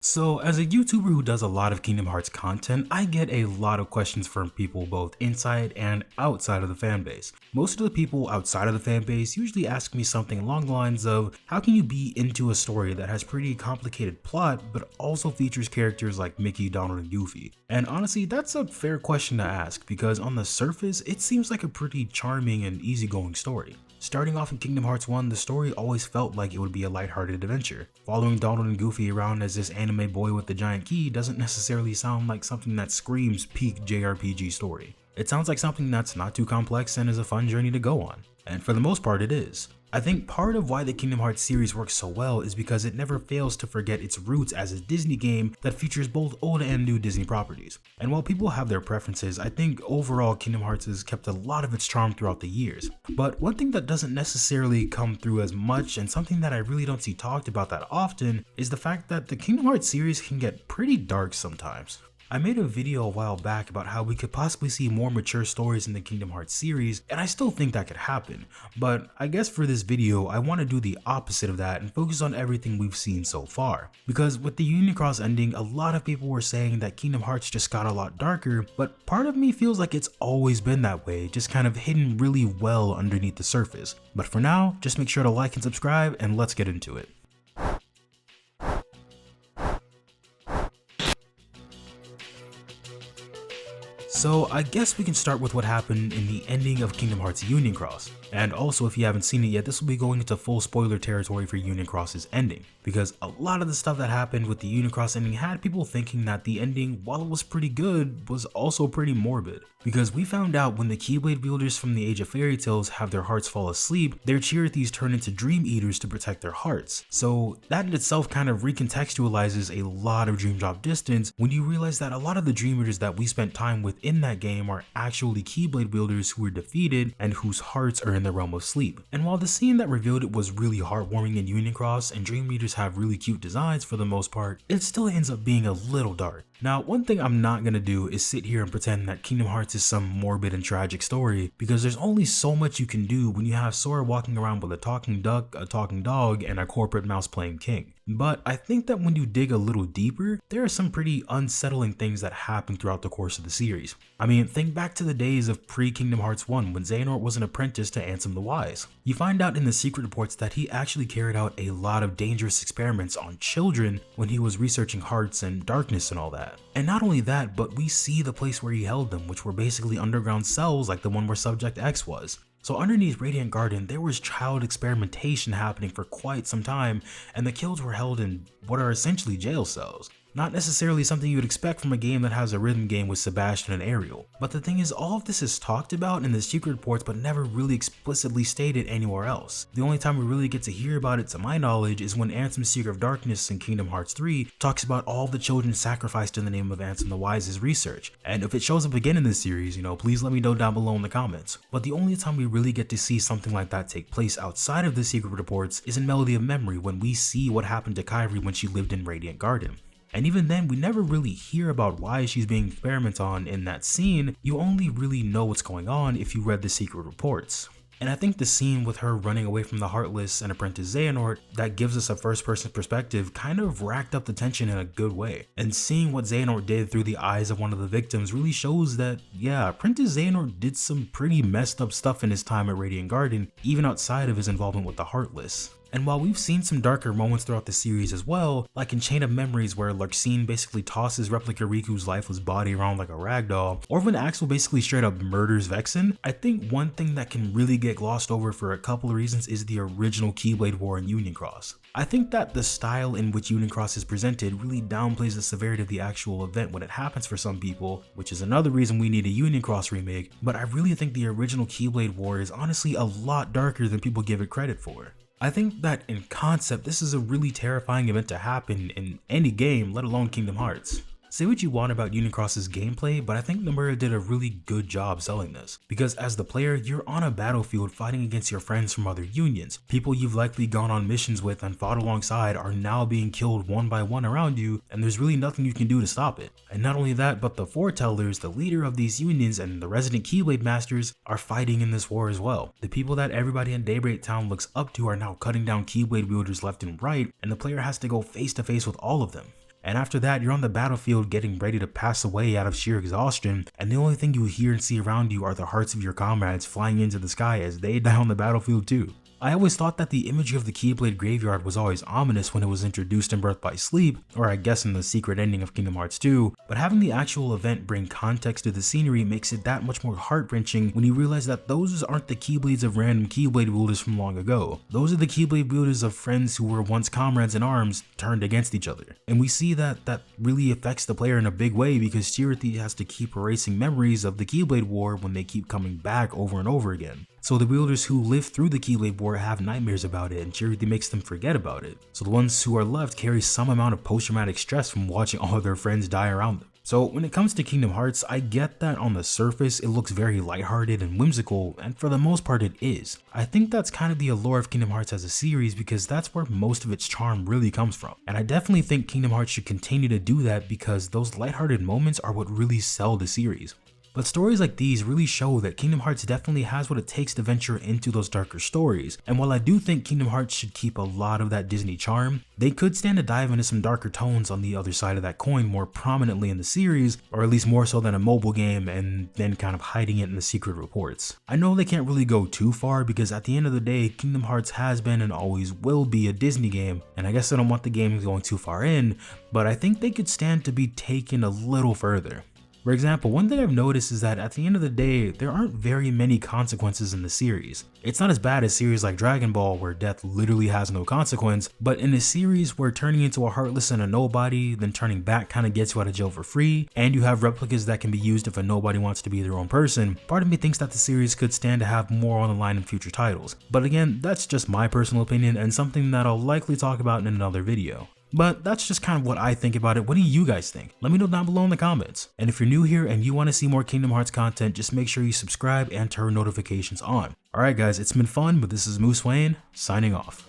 So, as a YouTuber who does a lot of Kingdom Hearts content, I get a lot of questions from people both inside and outside of the fanbase. Most of the people outside of the fanbase usually ask me something along the lines of, how can you be into a story that has pretty complicated plot but also features characters like Mickey, Donald, and Goofy? And honestly, that's a fair question to ask because on the surface, it seems like a pretty charming and easygoing story. Starting off in Kingdom Hearts 1, the story always felt like it would be a lighthearted adventure. Following Donald and Goofy around as this anime boy with the giant key doesn't necessarily sound like something that screams peak JRPG story. It sounds like something that's not too complex and is a fun journey to go on. And for the most part it is. I think part of why the Kingdom Hearts series works so well is because it never fails to forget its roots as a Disney game that features both old and new Disney properties. And while people have their preferences, I think overall Kingdom Hearts has kept a lot of its charm throughout the years. But one thing that doesn't necessarily come through as much, and something that I really don't see talked about that often, is the fact that the Kingdom Hearts series can get pretty dark sometimes. I made a video a while back about how we could possibly see more mature stories in the Kingdom Hearts series, and I still think that could happen, but I guess for this video I want to do the opposite of that and focus on everything we've seen so far. Because with the Union Cross ending, a lot of people were saying that Kingdom Hearts just got a lot darker, but part of me feels like it's always been that way, just kind of hidden really well underneath the surface. But for now, just make sure to like and subscribe, and let's get into it. So I guess we can start with what happened in the ending of Kingdom Hearts Union Cross. And also, if you haven't seen it yet, this will be going into full spoiler territory for Union Cross's ending, because a lot of the stuff that happened with the Union Cross ending had people thinking that the ending, while it was pretty good, was also pretty morbid. Because we found out when the Keyblade wielders from the Age of Fairy Tales have their hearts fall asleep, their Chirithes turn into Dream Eaters to protect their hearts. So that in itself kind of recontextualizes a lot of Dream Drop Distance when you realize that a lot of the Dream Eaters that we spent time with in that game are actually Keyblade wielders who were defeated and whose hearts are in the realm of sleep. And while the scene that revealed it was really heartwarming in Union Cross and Dream Eaters have really cute designs for the most part, it still ends up being a little dark. Now, one thing I'm not gonna do is sit here and pretend that Kingdom Hearts is some morbid and tragic story, because there's only so much you can do when you have Sora walking around with a talking duck, a talking dog, and a corporate mouse playing king. But I think that when you dig a little deeper, there are some pretty unsettling things that happen throughout the course of the series. I mean, think back to the days of pre-Kingdom Hearts 1 when Xehanort was an apprentice to Ansem the Wise. You find out in the secret reports that he actually carried out a lot of dangerous experiments on children when he was researching hearts and darkness and all that. And not only that, but we see the place where he held them, which were basically underground cells like the one where Subject X was. So underneath Radiant Garden, there was child experimentation happening for quite some time, and the kills were held in what are essentially jail cells. Not necessarily something you would expect from a game that has a rhythm game with Sebastian and Ariel. But the thing is, all of this is talked about in the secret reports but never really explicitly stated anywhere else. The only time we really get to hear about it to my knowledge is when Ansem's Secret of Darkness in Kingdom Hearts 3 talks about all the children sacrificed in the name of Ansem the Wise's research. And if it shows up again in this series, please let me know down below in the comments. But the only time we really get to see something like that take place outside of the secret reports is in Melody of Memory, when we see what happened to Kairi when she lived in Radiant Garden. And even then, we never really hear about why she's being experimented on in that scene. You only really know what's going on if you read the secret reports. And I think the scene with her running away from the Heartless and Apprentice Xehanort that gives us a first-person perspective kind of racked up the tension in a good way. And seeing what Xehanort did through the eyes of one of the victims really shows that, yeah, Apprentice Xehanort did some pretty messed up stuff in his time at Radiant Garden, even outside of his involvement with the Heartless. And while we've seen some darker moments throughout the series as well, like in Chain of Memories where Larxene basically tosses Replica Riku's lifeless body around like a ragdoll, or when Axel basically straight up murders Vexen, I think one thing that can really get glossed over for a couple of reasons is the original Keyblade War in Union Cross. I think that the style in which Union Cross is presented really downplays the severity of the actual event when it happens for some people, which is another reason we need a Union Cross remake, but I really think the original Keyblade War is honestly a lot darker than people give it credit for. I think that in concept, this is a really terrifying event to happen in any game, let alone Kingdom Hearts. Say what you want about Union Cross's gameplay, but I think Nomura did a really good job selling this. Because as the player, you're on a battlefield fighting against your friends from other unions. People you've likely gone on missions with and fought alongside are now being killed one by one around you, and there's really nothing you can do to stop it. And not only that, but the Foretellers, the leader of these unions, and the resident Keyblade Masters are fighting in this war as well. The people that everybody in Daybreak Town looks up to are now cutting down Keyblade wielders left and right, and the player has to go face to face with all of them. And after that, you're on the battlefield getting ready to pass away out of sheer exhaustion, and the only thing you hear and see around you are the hearts of your comrades flying into the sky as they die on the battlefield too. I always thought that the imagery of the Keyblade graveyard was always ominous when it was introduced in Birth by Sleep, or I guess in the secret ending of Kingdom Hearts 2, but having the actual event bring context to the scenery makes it that much more heart-wrenching when you realize that those aren't the Keyblades of random Keyblade wielders from long ago. Those are the Keyblade wielders of friends who were once comrades in arms turned against each other. And we see that really affects the player in a big way because Chirithy has to keep erasing memories of the Keyblade War when they keep coming back over and over again. So the wielders who live through the Keyblade War have nightmares about it, and Chirithy makes them forget about it. So the ones who are left carry some amount of post-traumatic stress from watching all of their friends die around them. So when it comes to Kingdom Hearts, I get that on the surface it looks very lighthearted and whimsical, and for the most part it is. I think that's kind of the allure of Kingdom Hearts as a series because that's where most of its charm really comes from. And I definitely think Kingdom Hearts should continue to do that because those lighthearted moments are what really sell the series. But stories like these really show that Kingdom Hearts definitely has what it takes to venture into those darker stories, and while I do think Kingdom Hearts should keep a lot of that Disney charm, they could stand to dive into some darker tones on the other side of that coin more prominently in the series, or at least more so than a mobile game and then kind of hiding it in the secret reports. I know they can't really go too far because at the end of the day, Kingdom Hearts has been and always will be a Disney game, and I guess I don't want the game going too far in, but I think they could stand to be taken a little further. For example, one thing I've noticed is that at the end of the day, there aren't very many consequences in the series. It's not as bad as series like Dragon Ball where death literally has no consequence, but in a series where turning into a heartless and a nobody, then turning back kind of gets you out of jail for free, and you have replicas that can be used if a nobody wants to be their own person, part of me thinks that the series could stand to have more on the line in future titles. But again, that's just my personal opinion and something that I'll likely talk about in another video. But that's just kind of what I think about it. What do you guys think? Let me know down below in the comments. And if you're new here and you want to see more Kingdom Hearts content, just make sure you subscribe and turn notifications on. Alright guys, it's been fun, but this is Moose Wayne, signing off.